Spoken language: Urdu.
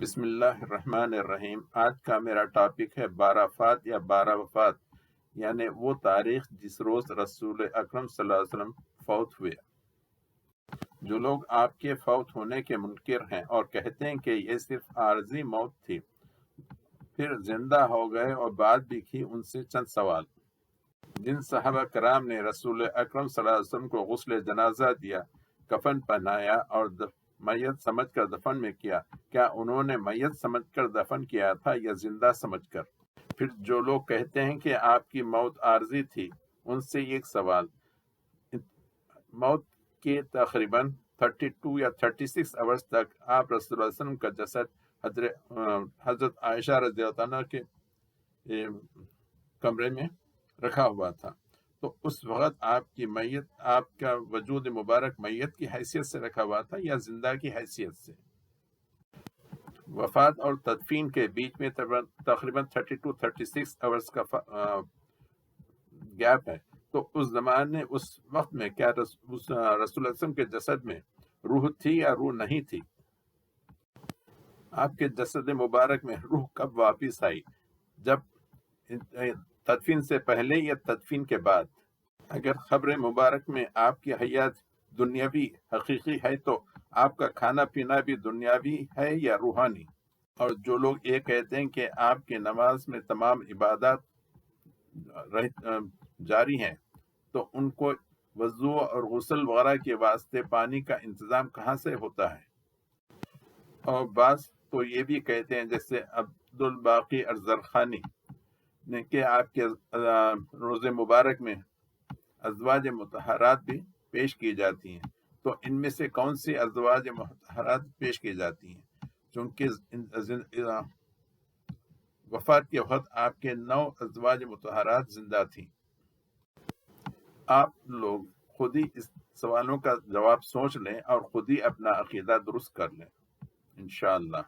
بسم اللہ الرحمن الرحیم۔ آج کا میرا ٹاپک ہے 12 فات یا 12 وفات، یعنی وہ تاریخ جس روز رسول اکرم صلی اللہ علیہ وسلم فوت ہوئے۔ جو لوگ آپ کے فوت ہونے کے منکر ہیں اور کہتے ہیں کہ یہ صرف عارضی موت تھی، پھر زندہ ہو گئے اور بات بھی کی، ان سے چند سوال۔ جن صحابہ کرام نے رسول اکرم صلی اللہ علیہ وسلم کو غسل جنازہ دیا، کفن پہنایا اور میت سمجھ کر دفن میں کیا، کیا انہوں نے میت سمجھ کر دفن کیا تھا یا زندہ سمجھ کر؟ پھر جو لوگ کہتے ہیں کہ آپ کی موت عارضی تھی، ان سے ایک سوال۔ موت کے تقریباً 32 یا 36 آورز تک آپ رسول اللہ علیہ وسلم کا جسد حضرت عائشہ رضی اللہ عنہ کے کمرے میں رکھا ہوا تھا، تو اس وقت آپ کی میت، آپ کا وجود مبارک میت کی حیثیت سے رکھا ہوا تھا یا زندہ کی حیثیت سے؟ وفات اور تدفین کے بیچ میں تقریباً 32-36 آورز کا گیپ ہے، تو اس زمانے، اس وقت میں کیا رسول اللہ علیہ وسلم کے جسد میں روح تھی یا روح نہیں تھی؟ آپ کے جسد مبارک میں روح کب واپس آئی؟ جب تدفین سے پہلے یا تدفین کے بعد؟ اگر قبر مبارک میں آپ کی حیات دنیاوی حقیقی ہے تو آپ کا کھانا پینا بھی دنیاوی ہے یا روحانی؟ اور جو لوگ یہ کہتے ہیں کہ آپ کی نماز میں تمام عبادات جاری ہیں، تو ان کو وضو اور غسل وغیرہ کے واسطے پانی کا انتظام کہاں سے ہوتا ہے؟ اور بعض تو یہ بھی کہتے ہیں، جیسے عبد الباقی الزرقانی نے، کہ آپ کے روزے مبارک میں ازواج مطہرات بھی پیش کی جاتی ہیں، تو ان میں سے کون سی ازواج مطہرات پیش کی جاتی ہیں؟ چونکہ وفات کے وقت آپ کے 9 ازواج مطہرات زندہ تھیں۔ آپ لوگ خود ہی اس سوالوں کا جواب سوچ لیں اور خود ہی اپنا عقیدہ درست کر لیں، انشاءاللہ۔